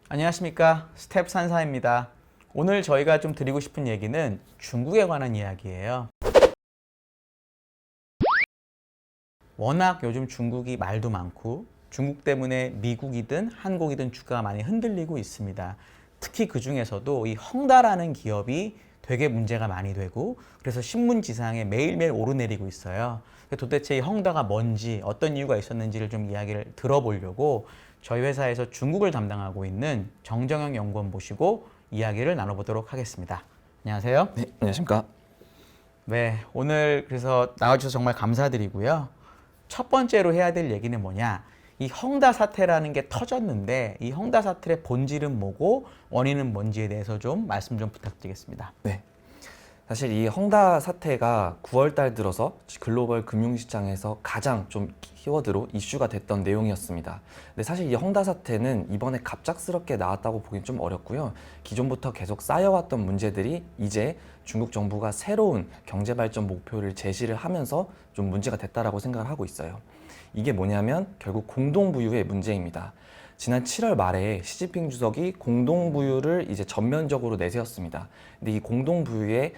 안녕하십니까, 스텝 산사입니다. 오늘 저희가 좀 드리고 싶은 얘기는 중국에 관한 이야기예요. 워낙 요즘 중국이 말도 많고 중국 때문에 미국이든 한국이든 주가가 많이 흔들리고 있습니다. 특히 그 중에서도 이 헝다라는 기업이 되게 문제가 많이 되고, 그래서 신문지상에 매일매일 오르내리고 있어요. 도대체 이 헝다가 뭔지, 어떤 이유가 있었는지를 좀 이야기를 들어보려고 저희 회사에서 중국을 담당하고 있는 정정영 연구원 모시고 이야기를 나눠보도록 하겠습니다. 안녕하세요. 네, 안녕하십니까. 네, 오늘 그래서 나와주셔서 정말 감사드리고요. 첫 번째로 해야 될 얘기는 뭐냐? 이 헝다 사태라는 게 터졌는데 이 헝다 사태의 본질은 뭐고 원인은 뭔지에 대해서 좀 말씀 좀 부탁드리겠습니다. 네. 사실 이 헝다 사태가 9월 달 들어서 글로벌 금융시장에서 가장 좀 키워드로 이슈가 됐던 내용이었습니다. 근데 사실 이 헝다 사태는 이번에 갑작스럽게 나왔다고 보긴 좀 어렵고요. 기존부터 계속 쌓여왔던 문제들이 이제 중국 정부가 새로운 경제발전 목표를 제시를 하면서 좀 문제가 됐다라고 생각을 하고 있어요. 이게 뭐냐면 결국 공동부유의 문제입니다. 지난 7월 말에 시진핑 주석이 공동부유를 이제 전면적으로 내세웠습니다. 근데 이 공동부유의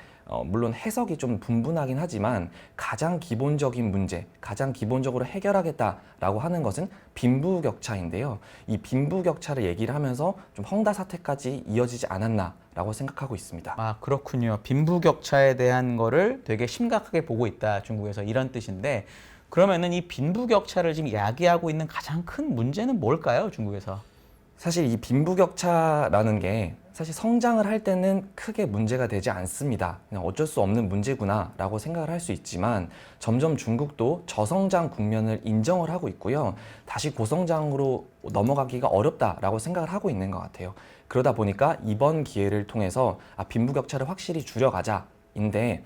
물론 해석이 좀 분분하긴 하지만 가장 기본적인 문제, 가장 기본적으로 해결하겠다라고 하는 것은 빈부격차인데요. 이 빈부격차를 얘기를 하면서 좀 헝다 사태까지 이어지지 않았나라고 생각하고 있습니다. 아, 그렇군요. 빈부격차에 대한 거를 되게 심각하게 보고 있다, 중국에서, 이런 뜻인데, 그러면은 이 빈부격차를 지금 야기하고 있는 가장 큰 문제는 뭘까요, 중국에서? 사실 이 빈부격차라는 게 사실 성장을 할 때는 크게 문제가 되지 않습니다. 그냥 어쩔 수 없는 문제구나 라고 생각을 할 수 있지만 점점 중국도 저성장 국면을 인정을 하고 있고요. 다시 고성장으로 넘어가기가 어렵다라고 생각을 하고 있는 것 같아요. 그러다 보니까 이번 기회를 통해서 빈부격차를 확실히 줄여가자인데,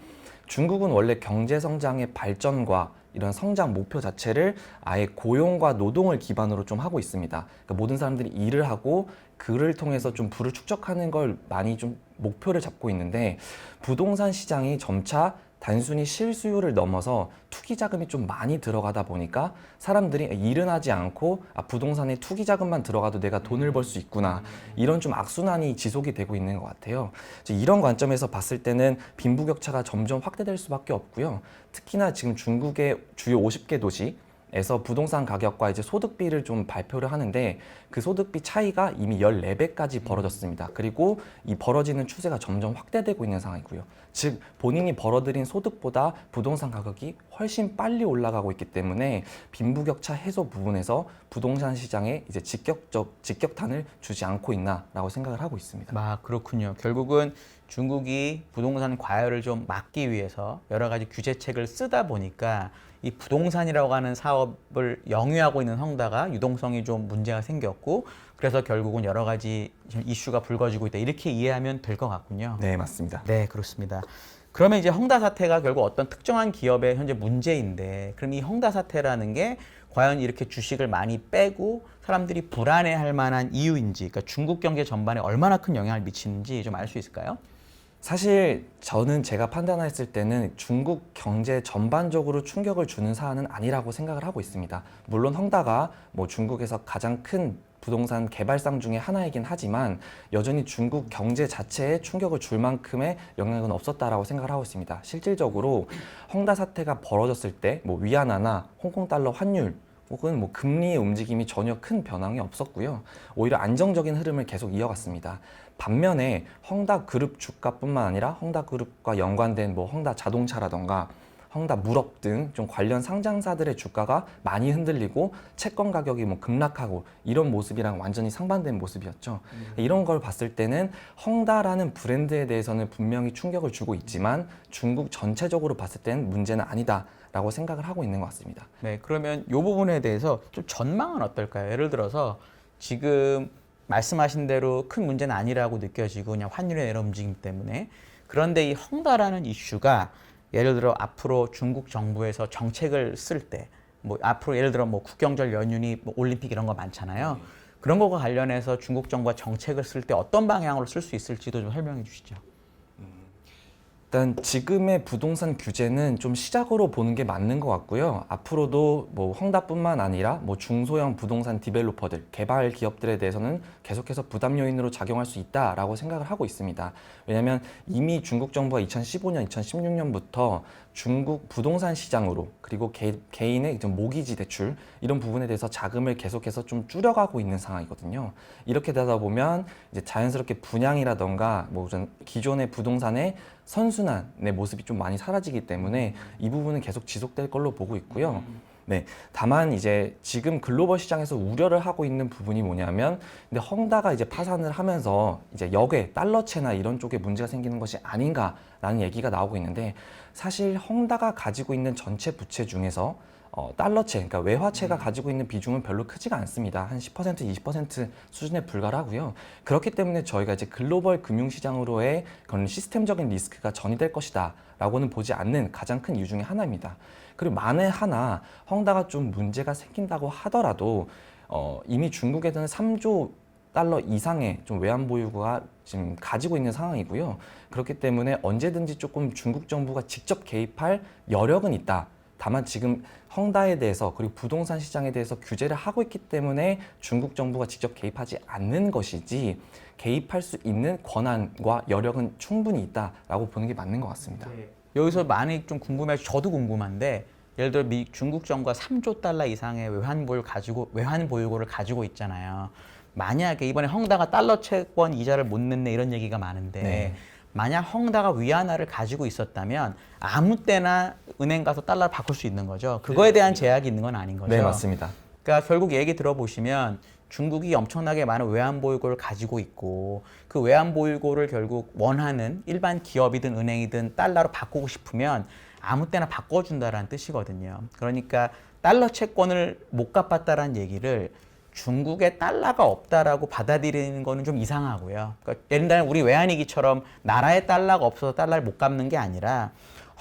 중국은 원래 경제 성장의 발전과 이런 성장 목표 자체를 아예 고용과 노동을 기반으로 좀 하고 있습니다. 그러니까 모든 사람들이 일을 하고 그를 통해서 좀 부를 축적하는 걸 많이 좀 목표를 잡고 있는데, 부동산 시장이 점차 단순히 실수요를 넘어서 투기 자금이 좀 많이 들어가다 보니까 사람들이 일은 하지 않고 부동산에 투기 자금만 들어가도 내가 돈을 벌 수 있구나, 이런 좀 악순환이 지속이 되고 있는 것 같아요. 이런 관점에서 봤을 때는 빈부격차가 점점 확대될 수밖에 없고요. 특히나 지금 중국의 주요 50개 도시에서 부동산 가격과 이제 소득비를 좀 발표를 하는데, 그 소득비 차이가 이미 14배까지 벌어졌습니다. 그리고 이 벌어지는 추세가 점점 확대되고 있는 상황이고요. 즉 본인이 벌어들인 소득보다 부동산 가격이 훨씬 빨리 올라가고 있기 때문에 빈부격차 해소 부분에서 부동산 시장에 이제 직격탄을 주지 않고 있나라고 생각을 하고 있습니다. 아, 그렇군요. 결국은 중국이 부동산 과열을 좀 막기 위해서 여러 가지 규제책을 쓰다 보니까 이 부동산이라고 하는 사업을 영위하고 있는 헝다가 유동성이 좀 문제가 생겼고, 그래서 결국은 여러 가지 이슈가 불거지고 있다, 이렇게 이해하면 될 것 같군요. 네, 맞습니다. 네, 그렇습니다. 그러면 이제 헝다 사태가 결국 어떤 특정한 기업의 현재 문제인데, 그럼 이 헝다 사태라는 게 과연 이렇게 주식을 많이 빼고 사람들이 불안해할 만한 이유인지, 그러니까 중국 경제 전반에 얼마나 큰 영향을 미치는지 좀 알 수 있을까요? 사실 저는 제가 판단했을 때는 중국 경제 전반적으로 충격을 주는 사안은 아니라고 생각을 하고 있습니다. 물론 헝다가 뭐 중국에서 가장 큰 부동산 개발상 중에 하나이긴 하지만 여전히 중국 경제 자체에 충격을 줄 만큼의 영향은 없었다라고 생각을 하고 있습니다. 실질적으로 헝다 사태가 벌어졌을 때 뭐 위안화나 홍콩 달러 환율 혹은 뭐 금리의 움직임이 전혀 큰 변화가 없었고요. 오히려 안정적인 흐름을 계속 이어갔습니다. 반면에 헝다 그룹 주가뿐만 아니라 헝다 그룹과 연관된 뭐 헝다 자동차라던가 헝다 물업 등 좀 관련 상장사들의 주가가 많이 흔들리고 채권 가격이 뭐 급락하고 이런 모습이랑 완전히 상반된 모습이었죠. 이런 걸 봤을 때는 헝다라는 브랜드에 대해서는 분명히 충격을 주고 있지만 중국 전체적으로 봤을 때는 문제는 아니다 라고 생각을 하고 있는 것 같습니다. 네, 그러면 이 부분에 대해서 좀 전망은 어떨까요? 예를 들어서 지금 말씀하신 대로 큰 문제는 아니라고 느껴지고 그냥 환율의 내려 움직임 때문에, 그런데 이 헝다라는 이슈가 예를 들어 앞으로 중국 정부에서 정책을 쓸 때, 뭐 앞으로 예를 들어 뭐 국경절 연휴니 뭐 올림픽 이런 거 많잖아요. 그런 거와 관련해서 중국 정부가 정책을 쓸 때 어떤 방향으로 쓸 수 있을지도 좀 설명해 주시죠. 일단 지금의 부동산 규제는 좀 시작으로 보는 게 맞는 것 같고요. 앞으로도 뭐 헝다뿐만 아니라 뭐 중소형 부동산 디벨로퍼들, 개발 기업들에 대해서는 계속해서 부담 요인으로 작용할 수 있다라고 생각을 하고 있습니다. 왜냐하면 이미 중국 정부가 2015년, 2016년부터 중국 부동산 시장으로 그리고 개인의 좀 모기지 대출 이런 부분에 대해서 자금을 계속해서 좀 줄여가고 있는 상황이거든요. 이렇게 되다 보면 이제 자연스럽게 분양이라던가 뭐 기존의 부동산의 선순환의 모습이 좀 많이 사라지기 때문에 이 부분은 계속 지속될 걸로 보고 있고요. 네, 다만 이제 지금 글로벌 시장에서 우려를 하고 있는 부분이 뭐냐면, 근데 헝다가 이제 파산을 하면서 이제 역외 달러채나 이런 쪽에 문제가 생기는 것이 아닌가라는 얘기가 나오고 있는데, 사실 헝다가 가지고 있는 전체 부채 중에서 달러채, 그러니까 외화채가 가지고 있는 비중은 별로 크지가 않습니다. 한 10%, 20% 수준에 불과하고요. 그렇기 때문에 저희가 이제 글로벌 금융시장으로의 그런 시스템적인 리스크가 전이될 것이다 라고는 보지 않는 가장 큰 이유 중에 하나입니다. 그리고 만에 하나 헝다가 좀 문제가 생긴다고 하더라도 이미 중국에서는 3조 달러 이상의 좀 외환 보유고가 지금 가지고 있는 상황이고요. 그렇기 때문에 언제든지 조금 중국 정부가 직접 개입할 여력은 있다. 다만 지금 헝다에 대해서 그리고 부동산 시장에 대해서 규제를 하고 있기 때문에 중국 정부가 직접 개입하지 않는 것이지 개입할 수 있는 권한과 여력은 충분히 있다라고 보는 게 맞는 것 같습니다. 여기서 많이 좀 궁금해서 저도 궁금한데, 예를 들어 중국 정부가 3조 달러 이상의 외환 보유고를 가지고 있잖아요. 만약에 이번에 헝다가 달러 채권 이자를 못 냈네 이런 얘기가 많은데, 네. 만약 헝다가 위안화를 가지고 있었다면 아무 때나 은행 가서 달러를 바꿀 수 있는 거죠. 그거에 대한 제약이 있는 건 아닌 거죠. 네, 맞습니다. 그러니까 결국 얘기 들어보시면 중국이 엄청나게 많은 외환 보유고를 가지고 있고, 그 외환 보유고를 결국 원하는 일반 기업이든 은행이든 달러로 바꾸고 싶으면 아무 때나 바꿔준다라는 뜻이거든요. 그러니까 달러 채권을 못 갚았다라는 얘기를 중국에 달러가 없다라고 받아들이는 거는 좀 이상하고요. 그러니까 예를 들면 우리 외환위기처럼 나라에 달러가 없어서 달러를 못 갚는 게 아니라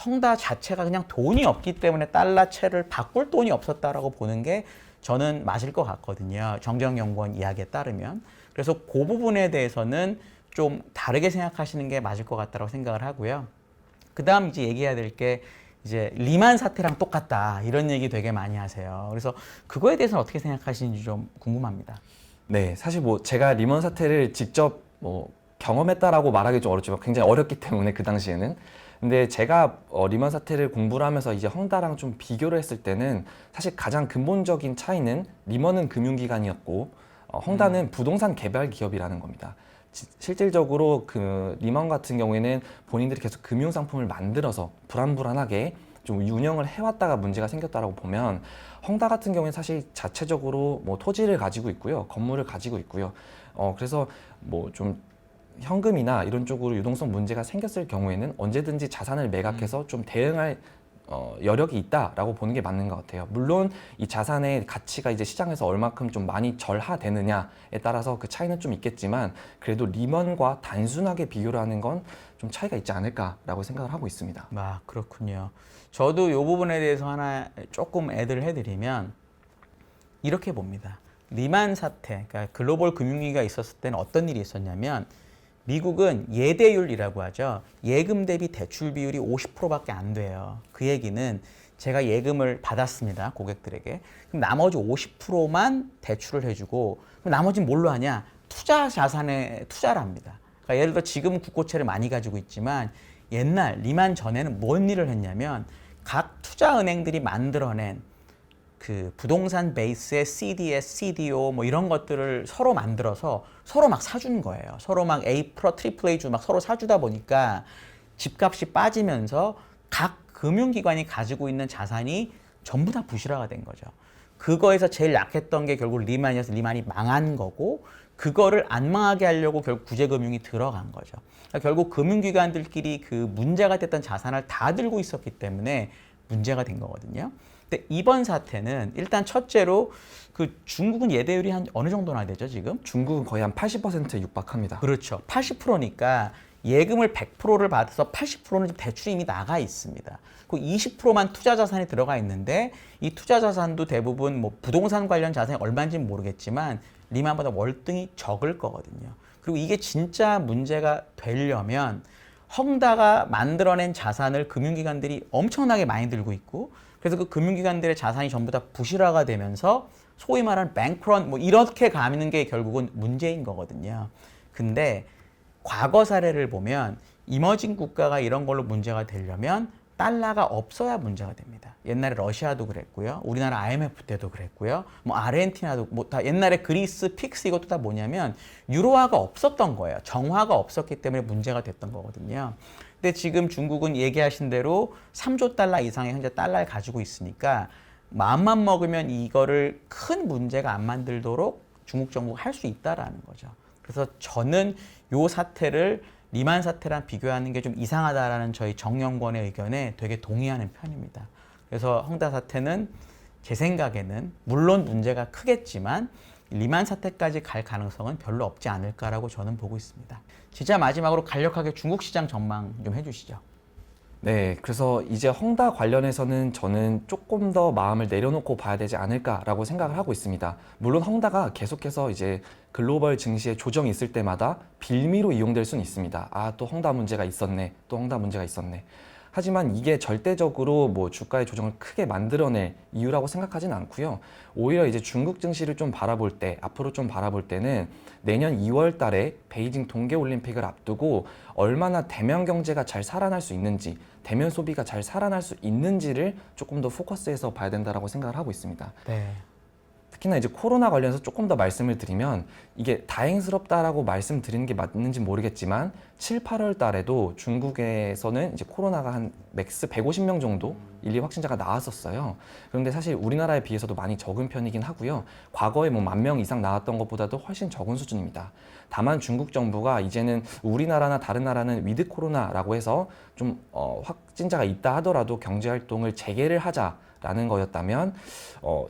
헝다 자체가 그냥 돈이 없기 때문에 달러채를 바꿀 돈이 없었다라고 보는 게 저는 맞을 것 같거든요. 정정연구원 이야기에 따르면. 그래서 그 부분에 대해서는 좀 다르게 생각하시는 게 맞을 것 같다고 생각을 하고요. 그 다음 이제 얘기해야 될 게 이제 리만 사태랑 똑같다 이런 얘기 되게 많이 하세요. 그래서 그거에 대해서는 어떻게 생각하시는지 좀 궁금합니다. 네, 사실 뭐 제가 리먼 사태를 직접 뭐 경험했다라고 말하기 좀 어렵지만 굉장히 어렵기 때문에 그 당시에는. 근데 제가 리먼 사태를 공부를 하면서 이제 헝다랑 좀 비교를 했을 때는 사실 가장 근본적인 차이는 리먼은 금융기관이었고 헝다는 부동산 개발 기업이라는 겁니다. 실질적으로 그 리먼 같은 경우에는 본인들이 계속 금융 상품을 만들어서 불안불안하게 좀 운영을 해왔다가 문제가 생겼다라고 보면, 헝다 같은 경우에는 사실 자체적으로 뭐 토지를 가지고 있고요, 건물을 가지고 있고요. 그래서 뭐 좀 현금이나 이런 쪽으로 유동성 문제가 생겼을 경우에는 언제든지 자산을 매각해서 좀 대응할 여력이 있다라고 보는 게 맞는 것 같아요. 물론 이 자산의 가치가 이제 시장에서 얼마큼 좀 많이 절하되느냐에 따라서 그 차이는 좀 있겠지만, 그래도 리먼과 단순하게 비교를 하는 건 좀 차이가 있지 않을까라고 생각을 하고 있습니다. 아, 그렇군요. 저도 이 부분에 대해서 하나 조금 애들 해드리면 이렇게 봅니다. 리만 사태, 그러니까 글로벌 금융위기가 있었을 때는 어떤 일이 있었냐면, 미국은 예대율이라고 하죠. 예금 대비 대출 비율이 50%밖에 안 돼요. 그 얘기는 제가 예금을 받았습니다, 고객들에게. 그럼 나머지 50%만 대출을 해주고, 그럼 나머지는 뭘로 하냐? 투자 자산에 투자를 합니다. 그러니까 예를 들어 지금 국고채를 많이 가지고 있지만 옛날 리만 전에는 뭔 일을 했냐면, 각 투자은행들이 만들어낸 그 부동산 베이스의 CDS, CDO 뭐 이런 것들을 서로 만들어서 서로 막 사주는 거예요. 서로 막 A 프로, 트리플 A 주 막 서로 사주다 보니까 집값이 빠지면서 각 금융기관이 가지고 있는 자산이 전부 다 부실화가 된 거죠. 그거에서 제일 약했던 게 결국 리만이어서 리만이 망한 거고, 그거를 안 망하게 하려고 결국 구제금융이 들어간 거죠. 그러니까 결국 금융기관들끼리 그 문제가 됐던 자산을 다 들고 있었기 때문에 문제가 된 거거든요. 근데 이번 사태는 일단 첫째로 그 중국은 예대율이 한 어느 정도나 되죠, 지금? 중국은 거의 한 80%에 육박합니다. 그렇죠. 80%니까 예금을 100%를 받아서 80%는 지금 대출이 이미 나가 있습니다. 그 20%만 투자 자산이 들어가 있는데, 이 투자 자산도 대부분 뭐 부동산 관련 자산이 얼마인지는 모르겠지만 리만보다 월등히 적을 거거든요. 그리고 이게 진짜 문제가 되려면 헝다가 만들어낸 자산을 금융기관들이 엄청나게 많이 들고 있고 그래서 그 금융기관들의 자산이 전부 다 부실화가 되면서 소위 말하는 뱅크런 뭐 이렇게 가는 게 결국은 문제인 거거든요. 근데 과거 사례를 보면 이머징 국가가 이런 걸로 문제가 되려면 달러가 없어야 문제가 됩니다. 옛날에 러시아도 그랬고요. 우리나라 IMF 때도 그랬고요. 뭐 아르헨티나도 뭐 다 옛날에 그리스, 픽스 이것도 다 뭐냐면 유로화가 없었던 거예요. 정화가 없었기 때문에 문제가 됐던 거거든요. 근데 지금 중국은 얘기하신 대로 3조 달러 이상의 현재 달러를 가지고 있으니까 마음만 먹으면 이거를 큰 문제가 안 만들도록 중국 정부가 할 수 있다라는 거죠. 그래서 저는 요 사태를 리만 사태랑 비교하는 게 좀 이상하다라는 저희 정연구원의 의견에 되게 동의하는 편입니다. 그래서 헝다 사태는 제 생각에는 물론 문제가 크겠지만 리만 사태까지 갈 가능성은 별로 없지 않을까라고 저는 보고 있습니다. 진짜 마지막으로 간략하게 중국 시장 전망 좀 해주시죠. 네, 그래서 이제 헝다 관련해서는 저는 조금 더 마음을 내려놓고 봐야 되지 않을까라고 생각을 하고 있습니다. 물론 헝다가 계속해서 이제 글로벌 증시에 조정이 있을 때마다 빌미로 이용될 수는 있습니다. 아, 또 헝다 문제가 있었네. 또 헝다 문제가 있었네. 하지만 이게 절대적으로 뭐 주가의 조정을 크게 만들어낼 이유라고 생각하진 않고요. 오히려 이제 중국 증시를 좀 바라볼 때, 앞으로 좀 바라볼 때는 내년 2월 달에 베이징 동계올림픽을 앞두고 얼마나 대면 경제가 잘 살아날 수 있는지, 대면 소비가 잘 살아날 수 있는지를 조금 더 포커스해서 봐야 된다고 생각을 하고 있습니다. 네. 특히나 이제 코로나 관련해서 조금 더 말씀을 드리면 이게 다행스럽다라고 말씀드리는 게 맞는지 모르겠지만 7, 8월 달에도 중국에서는 이제 코로나가 한 맥스 150명 정도 일리 확진자가 나왔었어요. 그런데 사실 우리나라에 비해서도 많이 적은 편이긴 하고요. 과거에 뭐 10,000명 이상 나왔던 것보다도 훨씬 적은 수준입니다. 다만 중국 정부가 이제는 우리나라나 다른 나라는 위드 코로나라고 해서 좀 확진자가 있다 하더라도 경제활동을 재개를 하자라는 거였다면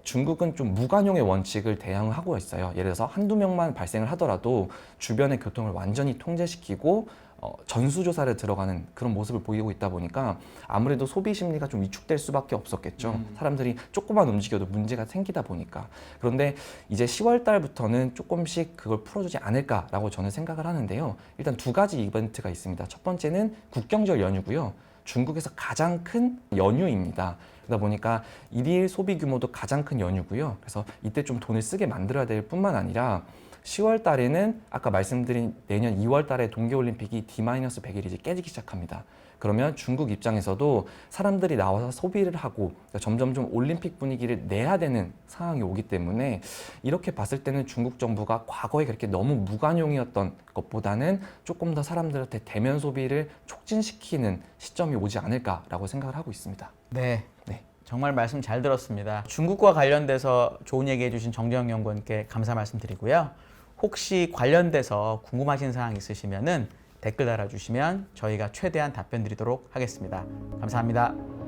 중국은 좀 무관용의 원칙을 대항하고 있어요. 예를 들어서 한두 명만 발생을 하더라도 주변의 교통을 완전히 통제시키고 전수조사를 들어가는 그런 모습을 보이고 있다 보니까 아무래도 소비 심리가 좀 위축될 수밖에 없었겠죠. 사람들이 조금만 움직여도 문제가 생기다 보니까. 그런데 이제 10월 달부터는 조금씩 그걸 풀어주지 않을까라고 저는 생각을 하는데요. 일단 두 가지 이벤트가 있습니다. 첫 번째는 국경절 연휴고요. 중국에서 가장 큰 연휴입니다. 그러다 보니까 일일 소비 규모도 가장 큰 연휴고요. 그래서 이때 좀 돈을 쓰게 만들어야 될 뿐만 아니라 10월 달에는 아까 말씀드린 내년 2월 달에 동계올림픽이 D-100일이 이제 깨지기 시작합니다. 그러면 중국 입장에서도 사람들이 나와서 소비를 하고 점점 좀 올림픽 분위기를 내야 되는 상황이 오기 때문에 이렇게 봤을 때는 중국 정부가 과거에 그렇게 너무 무관용이었던 것보다는 조금 더 사람들한테 대면 소비를 촉진시키는 시점이 오지 않을까라고 생각을 하고 있습니다. 네. 네. 정말 말씀 잘 들었습니다. 중국과 관련돼서 좋은 얘기 해주신 정재영 연구원께 감사 말씀드리고요. 혹시 관련돼서 궁금하신 사항 있으시면은 댓글 달아주시면 저희가 최대한 답변 드리도록 하겠습니다. 감사합니다.